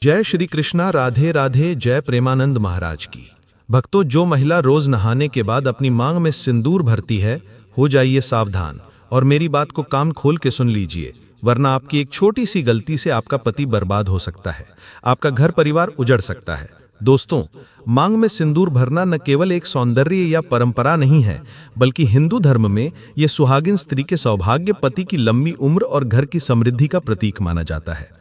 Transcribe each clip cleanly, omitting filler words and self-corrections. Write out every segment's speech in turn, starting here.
जय श्री कृष्णा। राधे राधे। जय प्रेमानंद महाराज की। भक्तों, जो महिला रोज नहाने के बाद अपनी मांग में सिंदूर भरती है, हो जाइए सावधान और मेरी बात को कान खोल के सुन लीजिए, वरना आपकी एक छोटी सी गलती से आपका पति बर्बाद हो सकता है, आपका घर परिवार उजड़ सकता है। दोस्तों, मांग में सिंदूर भरना न केवल एक सौंदर्य या परंपरा नहीं है, बल्कि हिंदू धर्म में यह सुहागिन स्त्री के सौभाग्य, पति की लंबी उम्र और घर की समृद्धि का प्रतीक माना जाता है।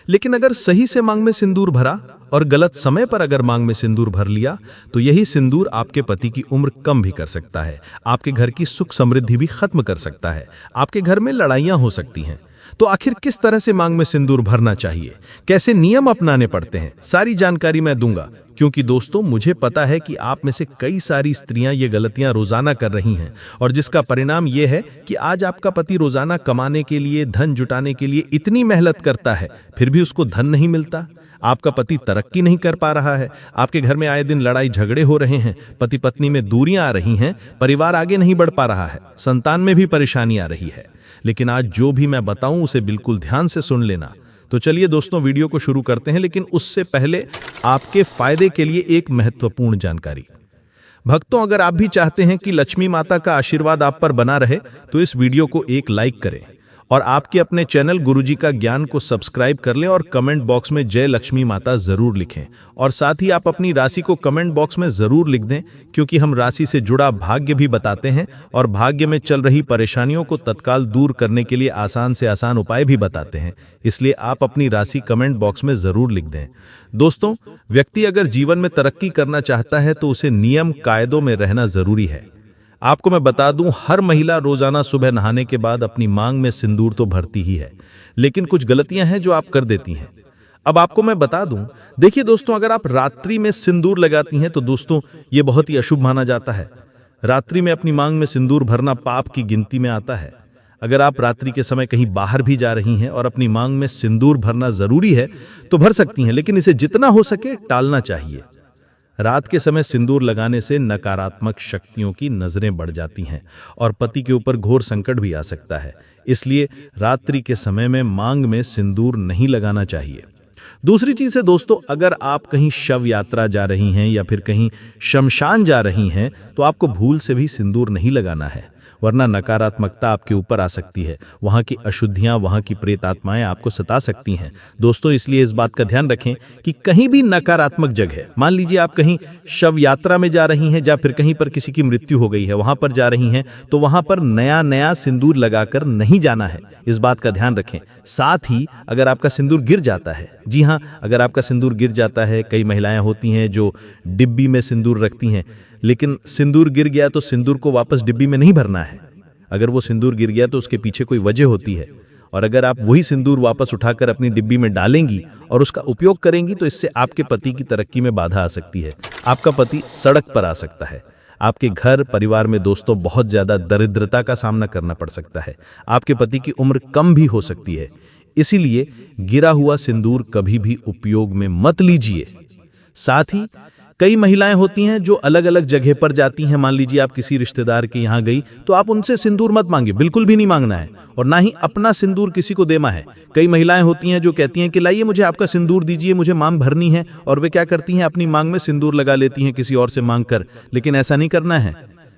लेकिन अगर सही से मांग में सिंदूर भरा और गलत समय पर अगर मांग में सिंदूर भर लिया, तो यही सिंदूर आपके पति की उम्र कम भी कर सकता है, आपके घर की सुख समृद्धि भी खत्म कर सकता है, आपके घर में लड़ाइयां हो सकती हैं। तो आखिर किस तरह से मांग में सिंदूर भरना चाहिए, कैसे नियम अपनाने पड़ते हैं, सारी जानकारी मैं दूंगा। क्योंकि दोस्तों, मुझे पता है कि आप में से कई सारी स्त्रियां ये गलतियां रोजाना कर रही हैं, और जिसका परिणाम ये है कि आज आपका पति रोजाना कमाने के लिए, धन जुटाने के लिए इतनी मेहनत करता है, फिर भी उसको धन नहीं मिलता। आपका पति तरक्की नहीं कर पा रहा है, आपके घर में आए दिन लड़ाई झगड़े हो रहे हैं, पति पत्नी में दूरियां आ रही हैं, परिवार आगे नहीं बढ़ पा रहा है, संतान में भी परेशानी आ रही है। लेकिन आज जो भी मैं बताऊं उसे बिल्कुल ध्यान से सुन लेना। तो चलिए दोस्तों, वीडियो को शुरू करते हैं, लेकिन उससे पहले आपके फायदे के लिए एक महत्वपूर्ण जानकारी। भक्तों, अगर आप भी चाहते हैं कि लक्ष्मी माता का आशीर्वाद आप पर बना रहे, तो इस वीडियो को एक लाइक करें और आपके अपने चैनल गुरुजी का ज्ञान को सब्सक्राइब कर लें और कमेंट बॉक्स में जय लक्ष्मी माता जरूर लिखें। और साथ ही आप अपनी राशि को कमेंट बॉक्स में जरूर लिख दें, क्योंकि हम राशि से जुड़ा भाग्य भी बताते हैं और भाग्य में चल रही परेशानियों को तत्काल दूर करने के लिए आसान से आसान उपाय भी बताते हैं। इसलिए आप अपनी राशि कमेंट बॉक्स में जरूर लिख दें। दोस्तों, व्यक्ति अगर जीवन में तरक्की करना चाहता है तो उसे नियम कायदों में रहना जरूरी है। आपको मैं बता दूं, हर महिला रोजाना सुबह नहाने के बाद अपनी मांग में सिंदूर तो भरती ही है, लेकिन कुछ गलतियां हैं जो आप कर देती हैं। अब आपको मैं बता दूं, देखिए दोस्तों, अगर आप रात्रि में सिंदूर लगाती हैं तो दोस्तों ये बहुत ही अशुभ माना जाता है। रात्रि में अपनी मांग में सिंदूर भरना पाप की गिनती में आता है। अगर आप रात्रि के समय कहीं बाहर भी जा रही हैं और अपनी मांग में सिंदूर भरना जरूरी है तो भर सकती हैं, लेकिन इसे जितना हो सके टालना चाहिए। रात के समय सिंदूर लगाने से नकारात्मक शक्तियों की नजरें बढ़ जाती हैं और पति के ऊपर घोर संकट भी आ सकता है। इसलिए रात्रि के समय में मांग में सिंदूर नहीं लगाना चाहिए। दूसरी चीज है दोस्तों, अगर आप कहीं शव यात्रा जा रही हैं या फिर कहीं शमशान जा रही हैं, तो आपको भूल से भी सिंदूर नहीं लगाना है, वरना नकारात्मकता आपके ऊपर आ सकती है। वहाँ की अशुद्धियाँ, वहाँ की प्रेत आत्माएं आपको सता सकती हैं दोस्तों। इसलिए इस बात का ध्यान रखें कि कहीं भी नकारात्मक जगह, मान लीजिए आप कहीं शव यात्रा में जा रही हैं या फिर कहीं पर किसी की मृत्यु हो गई है, वहाँ पर जा रही हैं, तो वहाँ पर नया नया सिंदूर लगाकर नहीं जाना है। इस बात का ध्यान रखें। साथ ही अगर आपका सिंदूर गिर जाता है, जी हाँ, अगर आपका सिंदूर गिर जाता है, कई महिलाएं होती हैं जो डिब्बी में सिंदूर रखती हैं, लेकिन सिंदूर गिर गया तो सिंदूर को वापस डिब्बी में नहीं भरना है। अगर वो सिंदूर गिर गया तो उसके पीछे कोई वजह होती है, और अगर आप वही सिंदूर वापस उठाकर अपनी डिब्बी में डालेंगी और उसका उपयोग करेंगी तो इससे आपके पति की तरक्की में बाधा आ सकती है, आपका पति सड़क पर आ सकता है, आपके घर परिवार में दोस्तों बहुत ज्यादा दरिद्रता का सामना करना पड़ सकता है, आपके पति की उम्र कम भी हो सकती है। इसीलिए गिरा हुआ सिंदूर कभी भी उपयोग में मत लीजिए। साथ ही कई महिलाएं होती हैं जो अलग अलग जगह पर जाती हैं, मान लीजिए आप किसी रिश्तेदार के यहाँ गई तो आप उनसे सिंदूर मत मांगे, बिल्कुल भी नहीं मांगना है, और ना ही अपना सिंदूर किसी को देना है। कई महिलाएं होती हैं जो कहती हैं कि लाइए मुझे आपका सिंदूर दीजिए, मुझे मांग भरनी है, और वे क्या करती हैं, अपनी मांग में सिंदूर लगा लेती हैं किसी और से मांग कर। लेकिन ऐसा नहीं करना है।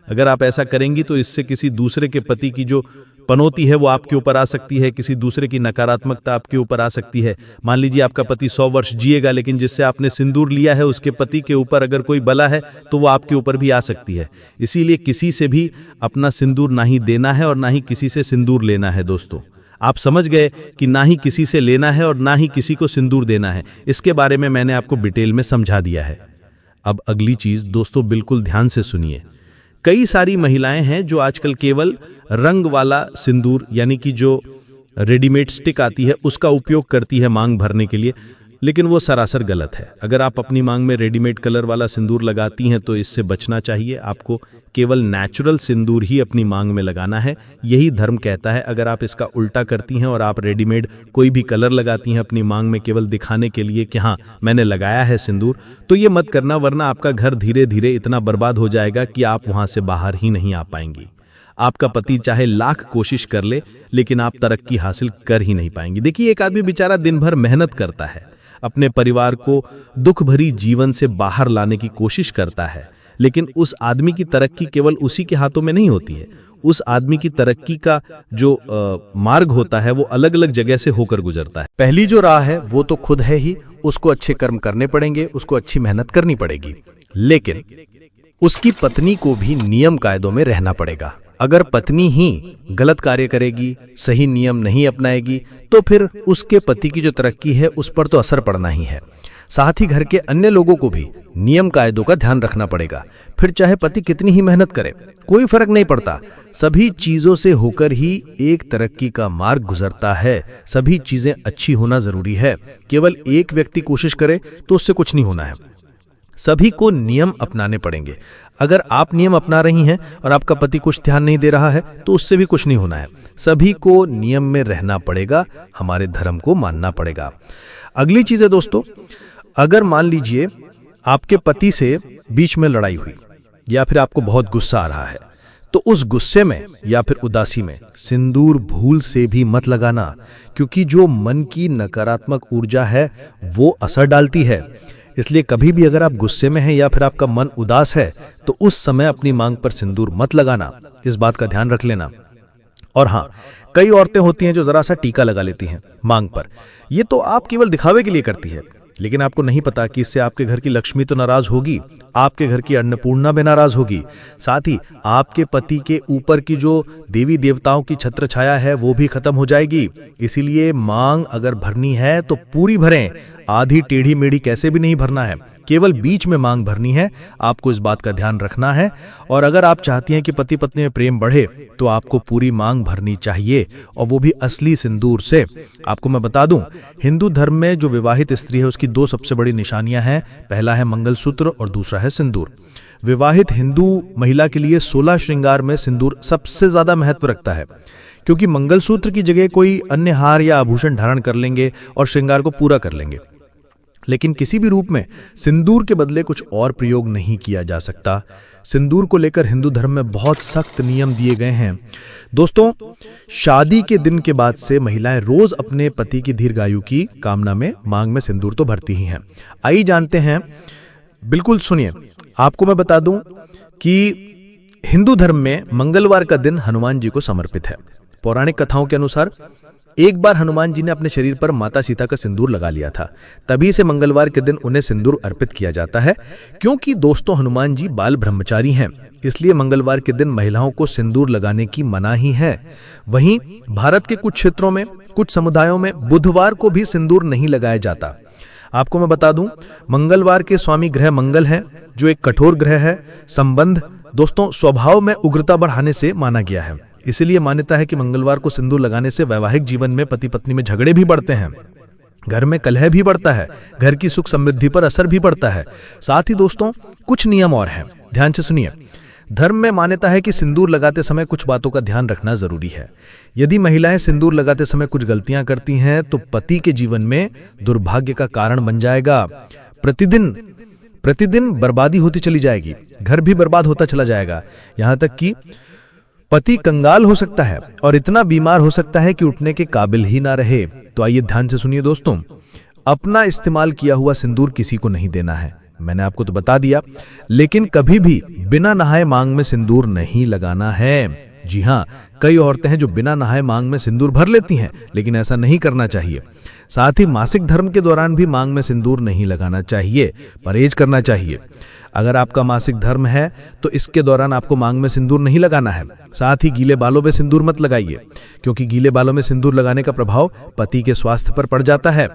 अगर आप ऐसा करेंगी तो इससे किसी दूसरे के पति की जो पनौती है वो आपके ऊपर आ सकती है, किसी दूसरे की नकारात्मकता आपके ऊपर आ सकती है। मान लीजिए आपका पति 100 वर्ष जिएगा, लेकिन जिससे आपने सिंदूर लिया है उसके पति के ऊपर अगर कोई बला है तो वो आपके ऊपर भी आ सकती है। इसीलिए किसी से भी अपना सिंदूर ना ही देना है और ना ही किसी से सिंदूर लेना है। दोस्तों, आप समझ गए कि ना ही किसी से लेना है और ना ही किसी को सिंदूर देना है। इसके बारे में मैंने आपको डिटेल में समझा दिया है। अब अगली चीज दोस्तों, बिल्कुल ध्यान से सुनिए। कई सारी महिलाएं हैं जो आजकल केवल रंग वाला सिंदूर, यानी कि जो रेडीमेड स्टिक आती है, उसका उपयोग करती है मांग भरने के लिए, लेकिन वो सरासर गलत है। अगर आप अपनी मांग में रेडीमेड कलर वाला सिंदूर लगाती हैं तो इससे बचना चाहिए। आपको केवल नेचुरल सिंदूर ही अपनी मांग में लगाना है, यही धर्म कहता है। अगर आप इसका उल्टा करती हैं और आप रेडीमेड कोई भी कलर लगाती हैं अपनी मांग में केवल दिखाने के लिए कि हाँ मैंने लगाया है सिंदूर, तो ये मत करना, वरना आपका घर धीरे धीरे इतना बर्बाद हो जाएगा कि आप वहां से बाहर ही नहीं आ पाएंगी। आपका पति चाहे लाख कोशिश कर ले, लेकिन आप तरक्की हासिल कर ही नहीं पाएंगी। देखिए, एक आदमी बेचारा दिन भर मेहनत करता है, अपने परिवार को दुख भरी जीवन से बाहर लाने की कोशिश करता है। लेकिन उस आदमी की तरक्की केवल उसी के हाथों में नहीं होती है। उस आदमी की तरक्की का जो मार्ग होता है वो अलग अलग जगह से होकर गुजरता है। पहली जो राह है वो तो खुद है ही, उसको अच्छे कर्म करने पड़ेंगे, उसको अच्छी मेहनत करनी पड़ेगी। लेकिन उसकी पत्नी को भी नियम कायदों में रहना पड़ेगा। अगर पत्नी ही गलत कार्य करेगी, सही नियम नहीं अपनाएगी, तो फिर उसके पति की जो तरक्की है उस पर तो असर पड़ना ही है। साथ ही घर के अन्य लोगों को भी नियम कायदों का ध्यान रखना पड़ेगा। फिर चाहे पति कितनी ही मेहनत करे, कोई फर्क नहीं पड़ता। सभी चीजों से होकर ही एक तरक्की का मार्ग गुजरता है। सभी चीजें अच्छी होना जरूरी है। केवल एक व्यक्ति कोशिश करे तो उससे कुछ नहीं होना है। सभी को नियम अपनाने पड़ेंगे। अगर आप नियम अपना रही हैं और आपका पति कुछ ध्यान नहीं दे रहा है तो उससे भी कुछ नहीं होना है। सभी को नियम में रहना पड़ेगा, हमारे धर्म को मानना पड़ेगा। अगली चीज है दोस्तों, अगर मान लीजिए आपके पति से बीच में लड़ाई हुई या फिर आपको बहुत गुस्सा आ रहा है, तो उस गुस्से में या फिर उदासी में सिंदूर भूल से भी मत लगाना, क्योंकि जो मन की नकारात्मक ऊर्जा है वो असर डालती है। इसलिए कभी भी अगर आप गुस्से में हैं या फिर आपका मन उदास है तो उस समय अपनी मांग पर सिंदूर मत लगाना। इस बात का ध्यान रख लेना। और हाँ, कई औरतें होती हैं जो जरा सा टीका लगा लेती हैं मांग पर। ये तो आप केवल दिखावे के लिए करती है, लेकिन आपको नहीं पता कि इससे आपके घर की लक्ष्मी तो नाराज होगी, आपके घर की अन्नपूर्णा भी नाराज होगी, साथ ही आपके पति के ऊपर की जो देवी देवताओं की छत्र छाया है वो भी खत्म हो जाएगी। इसीलिए मांग अगर भरनी है तो पूरी भरें, आधी टेढ़ी मेढ़ी कैसे भी नहीं भरना है, केवल बीच में मांग भरनी है। आपको इस बात का ध्यान रखना है। और अगर आप चाहती हैं कि पति पत्नी में प्रेम बढ़े तो आपको पूरी मांग भरनी चाहिए, और वो भी असली सिंदूर से। आपको मैं बता दूं, हिंदू धर्म में जो विवाहित स्त्री है उसकी दो सबसे बड़ी निशानियां हैं। पहला है मंगलसूत्र और दूसरा है सिंदूर। विवाहित हिंदू महिला के लिए 16 श्रृंगार में सिंदूर सबसे ज्यादा महत्व रखता है, क्योंकि मंगलसूत्र की जगह कोई अन्य हार या आभूषण धारण कर लेंगे और श्रृंगार को पूरा कर लेंगे, लेकिन किसी भी रूप में सिंदूर के बदले कुछ और प्रयोग नहीं किया जा सकता। सिंदूर को लेकर हिंदू धर्म में बहुत सख्त नियम दिए गए हैं। दोस्तों, शादी के दिन के बाद से महिलाएं रोज अपने पति की दीर्घायु की कामना में मांग में सिंदूर तो भरती ही हैं। आइए जानते हैं, बिल्कुल सुनिए, आपको मैं बता दूं कि हिंदू धर्म में मंगलवार का दिन हनुमान जी को समर्पित है। पौराणिक कथाओं के अनुसार एक बार हनुमान जी ने अपने शरीर पर माता सीता का सिंदूर लगा लिया था, तभी से मंगलवार के दिन उन्हें सिंदूर अर्पित किया जाता है। क्योंकि दोस्तों हनुमान जी बाल ब्रह्मचारी हैं, इसलिए मंगलवार के दिन महिलाओं को सिंदूर लगाने की मनाही है। वहीं भारत के कुछ क्षेत्रों में, कुछ समुदायों में बुधवार को भी सिंदूर नहीं लगाया जाता। आपको मैं बता दूं, मंगलवार के स्वामी ग्रह मंगल हैं, जो एक कठोर ग्रह है। संबंध दोस्तों स्वभाव में उग्रता बढ़ाने से माना गया है। इसलिए मान्यता है कि मंगलवार को सिंदूर लगाने से वैवाहिक जीवन में पति पत्नी में झगड़े भी बढ़ते हैं, घर में कलह भी बढ़ता है, घर की सुख समृद्धि पर असर भी पड़ता है। साथ ही दोस्तों कुछ नियम और हैं, ध्यान से सुनिए। धर्म में मान्यता है कि सिंदूर लगाते समय कुछ बातों का ध्यान रखना जरूरी है। यदि महिलाएं सिंदूर लगाते समय कुछ गलतियां करती हैं तो पति के जीवन में दुर्भाग्य का कारण बन जाएगा। प्रतिदिन बर्बादी होती चली जाएगी, घर भी बर्बाद होता चला जाएगा, यहां तक कि पति कंगाल हो सकता है और इतना बीमार हो सकता है कि उठने के काबिल ही ना रहे। तो आइए ध्यान से सुनिए दोस्तों, अपना इस्तेमाल किया हुआ सिंदूर किसी को नहीं देना है, मैंने आपको तो बता दिया। लेकिन कभी भी बिना नहाए मांग में सिंदूर नहीं लगाना है। जी हाँ, कई औरतें हैं जो बिना नहाए मांग में सिंदूर भर लेती हैं, लेकिन ऐसा नहीं करना चाहिए। साथ ही मासिक धर्म के दौरान भी मांग में सिंदूर नहीं लगाना चाहिए, परहेज करना चाहिए। अगर आपका मासिक धर्म है तो इसके दौरान आपको मांग में सिंदूर नहीं लगाना है। साथ ही गीले बालों में सिंदूर मत लगाइए, क्योंकि गीले बालों में सिंदूर लगाने का प्रभाव पति के स्वास्थ्य पर पड़ जाता है।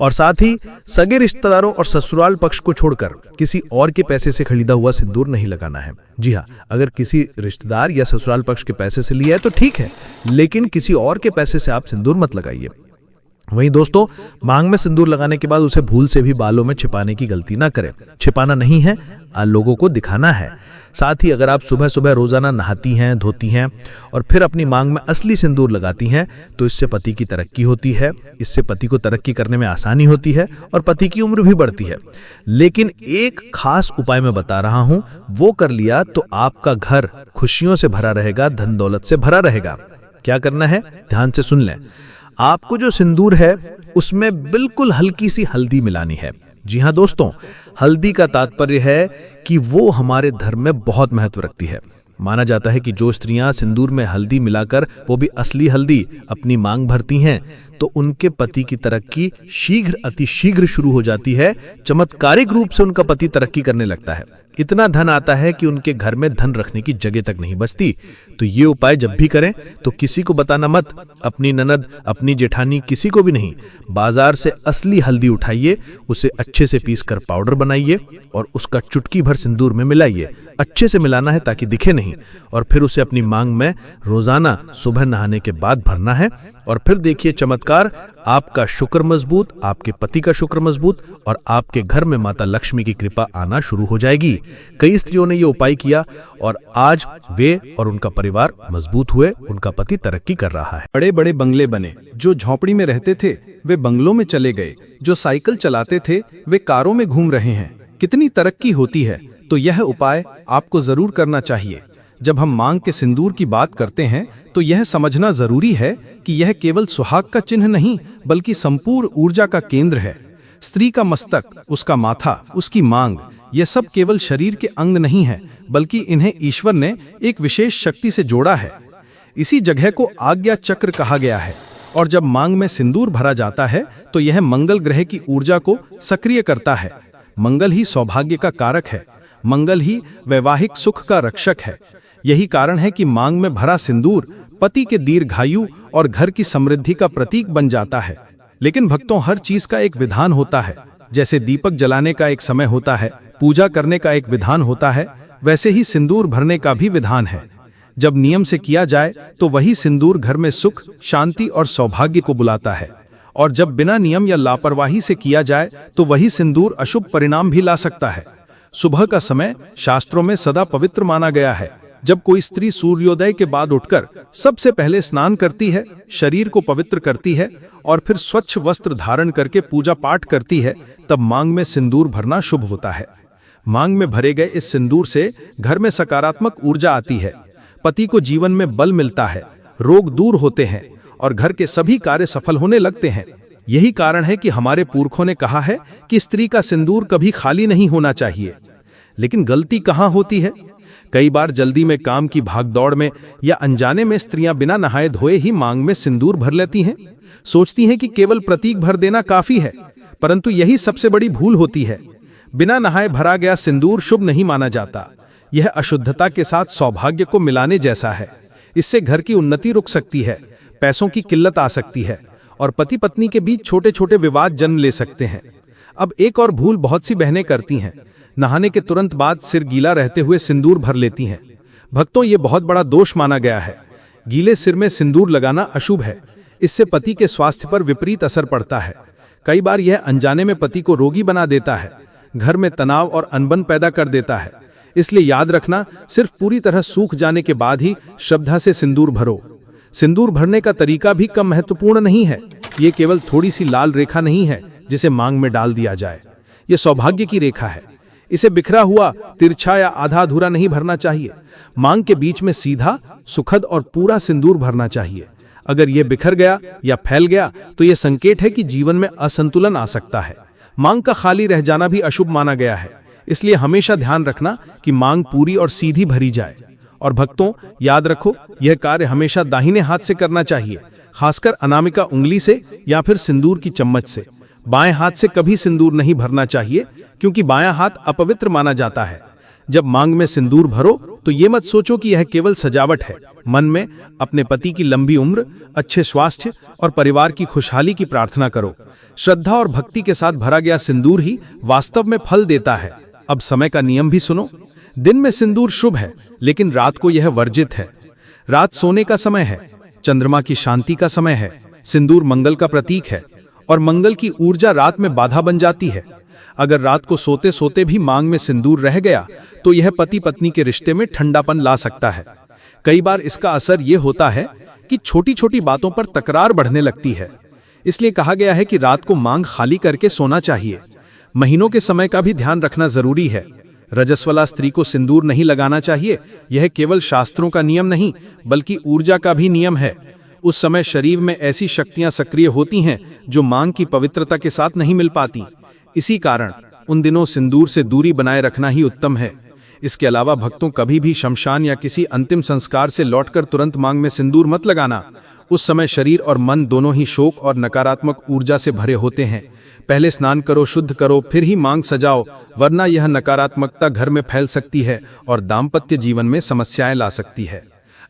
और साथ ही सगे रिश्तेदारों और ससुराल पक्ष को छोड़कर किसी और के पैसे से खरीदा हुआ सिंदूर नहीं लगाना है। जी हाँ, अगर किसी रिश्तेदार या ससुराल पक्ष के पैसे से लिया है तो ठीक है, लेकिन किसी और के पैसे से आप सिंदूर मत लगाइए। वहीं दोस्तों, मांग में सिंदूर लगाने के बाद उसे भूल से भी बालों में छिपाने की गलती ना करें। छिपाना नहीं है, लोगों को दिखाना है। साथ ही अगर आप सुबह सुबह रोजाना नहाती हैं, धोती हैं और फिर अपनी मांग में असली सिंदूर लगाती हैं तो इससे पति की तरक्की होती है, इससे पति को तरक्की करने में आसानी होती है और पति की उम्र भी बढ़ती है। लेकिन एक खास उपाय मैं बता रहा हूं, वो कर लिया तो आपका घर खुशियों से भरा रहेगा, धन दौलत से भरा रहेगा। क्या करना है, ध्यान से सुन लें। आपको जो सिंदूर है उसमें बिल्कुल हल्की सी हल्दी मिलानी है। जी हाँ दोस्तों, हल्दी का तात्पर्य है कि वो हमारे धर्म में बहुत महत्व रखती है। माना जाता है कि जो स्त्रियां सिंदूर में हल्दी मिलाकर, वो भी असली हल्दी, अपनी मांग भरती हैं तो उनके पति की तरक्की अतिशीघ्र शुरू हो जाती है। चमत्कारिक रूप से उनका पति तरक्की करने लगता है। इतना धन आता है कि उनके घर में धन रखने की जगह तक नहीं बचती। तो ये उपाय जब भी करें तो किसी को बताना मत, अपनी ननद, अपनी जेठानी, किसी को भी नहीं। बाजार से असली हल्दी उठाइए, उसे अच्छे से पीसकर पाउडर बनाइए और उसका चुटकी भर सिंदूर में मिलाइए। अच्छे से मिलाना है ताकि दिखे नहीं, और फिर उसे अपनी मांग में रोजाना सुबह नहाने के बाद भरना है। और फिर देखिए चमत्कार, आपका शुक्र मजबूत, आपके पति का शुक्र मजबूत, और आपके घर में माता लक्ष्मी की कृपा आना शुरू हो जाएगी। कई स्त्रियों ने ये उपाय किया और आज वे और उनका परिवार मजबूत हुए, उनका पति तरक्की कर रहा है। बड़े बड़े बंगले बने, जो झोपड़ी में रहते थे वे बंगलों में चले गए, जो साइकिल चलाते थे वे कारों में घूम रहे हैं। कितनी तरक्की होती है। तो यह उपाय आपको जरूर करना चाहिए। जब हम मांग के सिंदूर की बात करते हैं तो यह समझना जरूरी है कि यह केवल सुहाग का चिन्ह नहीं, बल्कि संपूर्ण ऊर्जा का केंद्र है। स्त्री का मस्तक, उसका माथा, उसकी मांग, यह सब केवल शरीर के अंग नहीं है, बल्कि इन्हें ईश्वर ने एक विशेष शक्ति से जोड़ा है। इसी जगह को आज्ञा चक्र कहा गया है। और जब मांग में सिंदूर भरा जाता है तो यह मंगल ग्रह की ऊर्जा को सक्रिय करता है। मंगल ही सौभाग्य का कारक है, मंगल ही वैवाहिक सुख का रक्षक है। यही कारण है कि मांग में भरा सिंदूर पति के दीर्घायु और घर की समृद्धि का प्रतीक बन जाता है। लेकिन भक्तों, हर चीज का एक विधान होता है। जैसे दीपक जलाने का एक समय होता है, पूजा करने का एक विधान होता है, वैसे ही सिंदूर भरने का भी विधान है। जब नियम से किया जाए तो वही सिंदूर घर में सुख, शांति और सौभाग्य को बुलाता है। और जब बिना नियम या लापरवाही से किया जाए तो वही सिंदूर अशुभ परिणाम भी ला सकता है। सुबह का समय शास्त्रों में सदा पवित्र माना गया है। जब कोई स्त्री सूर्योदय के बाद उठकर सबसे पहले स्नान करती है, शरीर को पवित्र करती है और फिर स्वच्छ वस्त्र धारण करके पूजा पाठ करती है, तब मांग में सिंदूर भरना शुभ होता है। मांग में भरे गए इस सिंदूर से घर में सकारात्मक ऊर्जा आती है, पति को जीवन में बल मिलता है, रोग दूर होते हैं और घर के सभी कार्य सफल होने लगते हैं। यही कारण है कि हमारे पुरखों ने कहा है कि स्त्री का सिंदूर कभी खाली नहीं होना चाहिए। लेकिन गलती कहाँ होती है? कई बार जल्दी में, काम की भागदौड़ में या अनजाने में स्त्रियां बिना नहाए धोए ही मांग में सिंदूर भर लेती हैं। सोचती हैं कि केवल प्रतीक भर देना काफी है, परंतु यही सबसे बड़ी भूल होती है। बिना नहाए भरा गया सिंदूर शुभ नहीं माना जाता। यह अशुद्धता के साथ सौभाग्य को मिलाने जैसा है। इससे घर की उन्नति रुक सकती है, पैसों की किल्लत आ सकती है और पति पत्नी के बीच छोटे छोटे विवाद जन्म ले सकते हैं। अब एक और भूल बहुत सी बहनें करती हैं, नहाने के तुरंत बाद सिर गीला रहते हुए सिंदूर भर लेती हैं। भक्तों, ये बहुत बड़ा दोष माना गया है। गीले सिर में सिंदूर लगाना अशुभ है। इससे पति के स्वास्थ्य पर विपरीत असर पड़ता है। कई बार यह अनजाने में पति को रोगी बना देता है, घर में तनाव और अनबन पैदा कर देता है। इसलिए याद रखना, सिर्फ पूरी तरह सूख जाने के बाद ही श्रद्धा से सिंदूर भरो। सिंदूर भरने का तरीका भी कम महत्वपूर्ण नहीं है। ये केवल थोड़ी सी लाल रेखा नहीं है जिसे मांग में डाल दिया जाए। ये सौभाग्य की रेखा है। इसे बिखरा हुआ, तिरछा या आधा अधूरा नहीं भरना चाहिए। मांग के बीच में सीधा, सुखद और पूरा सिंदूर भरना चाहिए। अगर यह बिखर गया या फैल गया तो यह संकेत है कि जीवन में असंतुलन आ सकता है। मांग का खाली रह जाना भी अशुभ माना गया है। इसलिए हमेशा ध्यान रखना कि मांग पूरी और सीधी भरी जाए। और भक्तों, याद रखो, यह कार्य हमेशा दाहिने हाथ से करना चाहिए, खासकर अनामिका उंगली से या फिर सिंदूर की चम्मच से। बाएं हाथ से कभी सिंदूर नहीं भरना चाहिए, क्योंकि बायां हाथ अपवित्र माना जाता है। जब मांग में सिंदूर भरो तो ये मत सोचो कि यह केवल सजावट है। मन में अपने पति की लंबी उम्र, अच्छे स्वास्थ्य और परिवार की खुशहाली की प्रार्थना करो। श्रद्धा और भक्ति के साथ भरा गया सिंदूर ही वास्तव में फल देता है। अब समय का नियम भी सुनो। दिन में सिंदूर शुभ है, लेकिन रात को यह वर्जित है। रात सोने का समय है, चंद्रमा की शांति का समय है। सिंदूर मंगल का प्रतीक है और मंगल की ऊर्जा रात में बाधा बन जाती है। अगर रात को सोते सोते भी मांग में सिंदूर रह गया तो यह पति पत्नी के रिश्ते में ठंडापन ला सकता है। कई बार इसका असर यह होता है कि छोटी छोटी बातों पर तकरार बढ़ने लगती है। इसलिए कहा गया है कि रात को मांग खाली करके सोना चाहिए। महीनों के समय का भी ध्यान रखना जरूरी है। रजस्वला स्त्री को सिंदूर नहीं लगाना चाहिए। यह केवल शास्त्रों का नियम नहीं, बल्कि ऊर्जा का भी नियम है। उस समय शरीर में ऐसी शक्तियां सक्रिय होती हैं जो मांग की पवित्रता के साथ नहीं मिल पाती। इसी कारण उन दिनों सिंदूर से दूरी बनाए रखना ही उत्तम है। इसके अलावा भक्तों कभी भी शमशान या किसी अंतिम संस्कार से लौटकर तुरंत मांग में सिंदूर मत लगाना। उस समय शरीर और मन दोनों ही शोक और नकारात्मक ऊर्जा से भरे होते हैं। पहले स्नान करो, शुद्ध करो, फिर ही मांग सजाओ, वरना यह नकारात्मकता घर में फैल सकती है और दाम्पत्य जीवन में समस्याएं ला सकती है।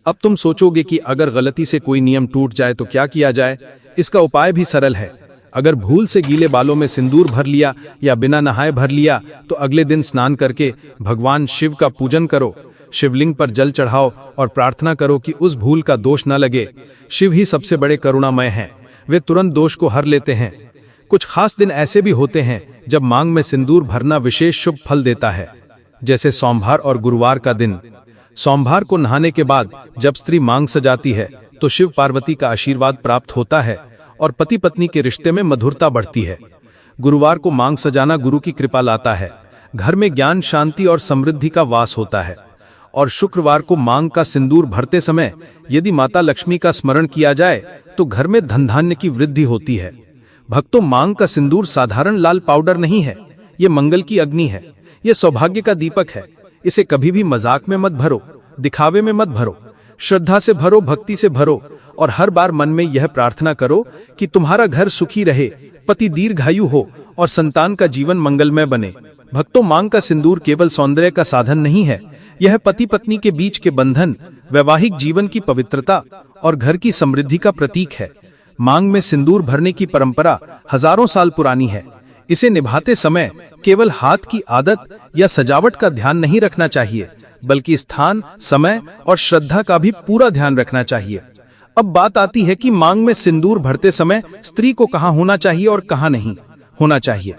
अब तुम सोचोगे कि अगर गलती से कोई नियम टूट जाए तो क्या किया जाए? इसका उपाय भी सरल है। अगर भूल से गीले बालों में सिंदूर भर लिया या बिना नहाए भर लिया तो अगले दिन स्नान करके भगवान शिव का पूजन करो, शिवलिंग पर जल चढ़ाओ और प्रार्थना करो कि उस भूल का दोष न लगे। शिव ही सबसे बड़े करुणामय हैं, वे तुरंत दोष को हर लेते हैं। कुछ खास दिन ऐसे भी होते हैं जब मांग में सिंदूर भरना विशेष शुभ फल देता है, जैसे सोमवार और गुरुवार का दिन। सोमवार को नहाने के बाद जब स्त्री मांग सजाती है तो शिव पार्वती का आशीर्वाद प्राप्त होता है और पति पत्नी के रिश्ते में मधुरता बढ़ती है। गुरुवार को मांग सजाना गुरु की कृपा लाता है, घर में ज्ञान, शांति और समृद्धि का वास होता है। और शुक्रवार को मांग का सिंदूर भरते समय यदि माता लक्ष्मी का स्मरण किया जाए तो घर में धन धान्य की वृद्धि होती है। भक्तों, मांग का सिंदूर साधारण लाल पाउडर नहीं है, ये मंगल की अग्नि है, ये सौभाग्य का दीपक है। इसे कभी भी मजाक में मत भरो, दिखावे में मत भरो, श्रद्धा से भरो, भक्ति से भरो और हर बार मन में यह प्रार्थना करो कि तुम्हारा घर सुखी रहे, पति दीर्घायु हो और संतान का जीवन मंगलमय बने। भक्तों, मांग का सिंदूर केवल सौंदर्य का साधन नहीं है, यह पति पत्नी के बीच के बंधन, वैवाहिक जीवन की पवित्रता और घर की समृद्धि का प्रतीक है। मांग में सिंदूर भरने की परंपरा हजारों साल पुरानी है। इसे निभाते समय केवल हाथ की आदत या सजावट का ध्यान नहीं रखना चाहिए, बल्कि स्थान, समय और श्रद्धा का भी पूरा ध्यान रखना चाहिए। अब बात आती है कि मांग में सिंदूर भरते समय स्त्री को कहाँ होना चाहिए और कहाँ नहीं होना चाहिए।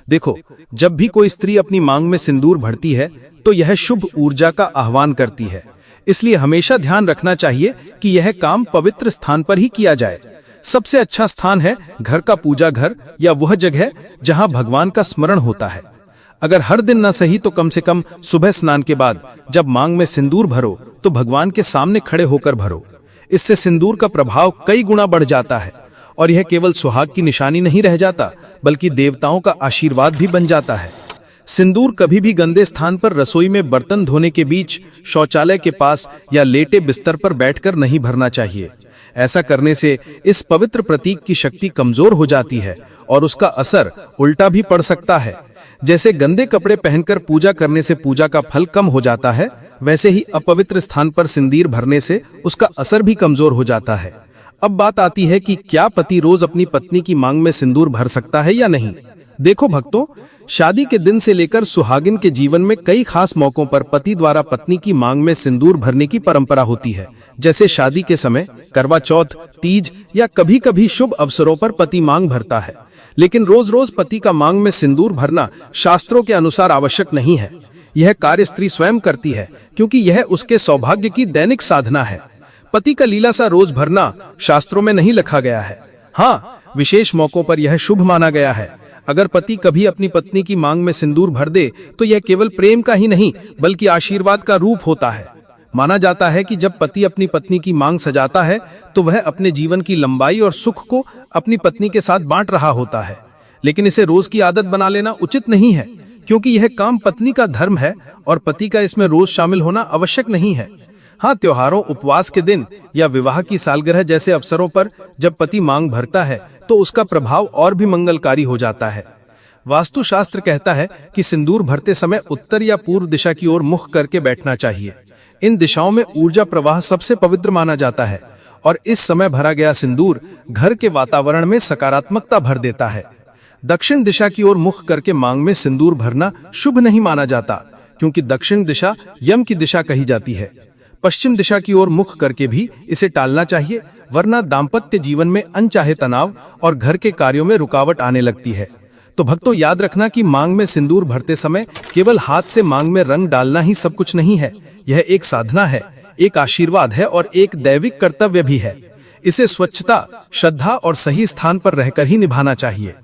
देखो, जब भी कोई स्त्री अपनी मांग में सिंदूर भरती है तो यह शुभ ऊर्जा का आह्वान करती है, इसलिए हमेशा ध्यान रखना चाहिए कि यह काम पवित्र स्थान पर ही किया जाए। सबसे अच्छा स्थान है घर का पूजा घर या वह जगह जहां भगवान का स्मरण होता है। अगर हर दिन न सही तो कम से कम सुबह स्नान के बाद जब मांग में सिंदूर भरो तो भगवान के सामने खड़े होकर भरो। इससे सिंदूर का प्रभाव कई गुना बढ़ जाता है और यह केवल सुहाग की निशानी नहीं रह जाता, बल्कि देवताओं का आशीर्वाद भी बन जाता है। सिंदूर कभी भी गंदे स्थान पर, रसोई में बर्तन धोने के बीच, शौचालय के पास या लेटे बिस्तर पर बैठकर नहीं भरना चाहिए। ऐसा करने से इस पवित्र प्रतीक की शक्ति कमजोर हो जाती है और उसका असर उल्टा भी पड़ सकता है। जैसे गंदे कपड़े पहनकर पूजा करने से पूजा का फल कम हो जाता है, वैसे ही अपवित्र स्थान पर सिंदूर भरने से उसका असर भी कमजोर हो जाता है। अब बात आती है कि क्या पति रोज अपनी पत्नी की मांग में सिंदूर भर सकता है या नहीं। देखो भक्तों, शादी के दिन से लेकर सुहागिन के जीवन में कई खास मौकों पर पति द्वारा पत्नी की मांग में सिंदूर भरने की परंपरा होती है। जैसे शादी के समय, करवा चौथ, तीज या कभी कभी शुभ अवसरों पर पति मांग भरता है। लेकिन रोज रोज पति का मांग में सिंदूर भरना शास्त्रों के अनुसार आवश्यक नहीं है। यह कार्य स्त्री स्वयं करती है, क्योंकि यह उसके सौभाग्य की दैनिक साधना है। पति का लीला सा रोज भरना शास्त्रों में नहीं लिखा गया है। हाँ, विशेष मौकों पर यह शुभ माना गया है। अगर पति कभी अपनी पत्नी की मांग में सिंदूर भर दे तो यह केवल प्रेम का ही नहीं बल्कि आशीर्वाद का रूप होता है। माना जाता है कि जब पति अपनी पत्नी की मांग सजाता है तो वह अपने जीवन की लंबाई और सुख को अपनी पत्नी के साथ बांट रहा होता है। लेकिन इसे रोज की आदत बना लेना उचित नहीं है, क्योंकि यह काम पत्नी का धर्म है और पति का इसमें रोज शामिल होना आवश्यक नहीं है। हाँ, त्योहारों, उपवास के दिन या विवाह की सालगिरह जैसे अवसरों पर जब पति मांग भरता है तो उसका प्रभाव और भी मंगलकारी हो जाता है। वास्तुशास्त्र कहता है कि सिंदूर भरते समय उत्तर या पूर्व दिशा की ओर मुख करके बैठना चाहिए। इन दिशाओं में ऊर्जा प्रवाह सबसे पवित्र माना जाता है और इस समय भरा गया सिंदूर घर के वातावरण में सकारात्मकता भर देता है। दक्षिण दिशा की ओर मुख करके मांग में सिंदूर भरना शुभ नहीं माना जाता, क्योंकि दक्षिण दिशा यम की दिशा कही जाती है। पश्चिम दिशा की ओर मुख करके भी इसे टालना चाहिए, वरना दाम्पत्य जीवन में अनचाहे तनाव और घर के कार्यों में रुकावट आने लगती है। तो भक्तों, याद रखना कि मांग में सिंदूर भरते समय केवल हाथ से मांग में रंग डालना ही सब कुछ नहीं है। यह एक साधना है, एक आशीर्वाद है और एक दैविक कर्तव्य भी है। इसे स्वच्छता, श्रद्धा और सही स्थान पर रहकर ही निभाना चाहिए।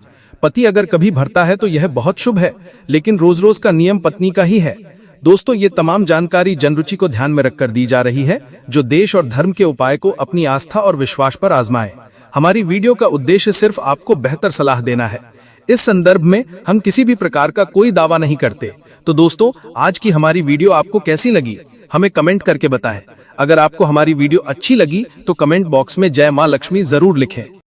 पति अगर कभी भरता है तो यह बहुत शुभ है, लेकिन रोज रोज का नियम पत्नी का ही है। दोस्तों, ये तमाम जानकारी जनरुचि को ध्यान में रखकर दी जा रही है, जो देश और धर्म के उपाय को अपनी आस्था और विश्वास पर आजमाए। हमारी वीडियो का उद्देश्य सिर्फ आपको बेहतर सलाह देना है। इस संदर्भ में हम किसी भी प्रकार का कोई दावा नहीं करते। तो दोस्तों, आज की हमारी वीडियो आपको कैसी लगी, हमें कमेंट करके बताएं। अगर आपको हमारी वीडियो अच्छी लगी तो कमेंट बॉक्स में जय मां लक्ष्मी जरूर लिखें।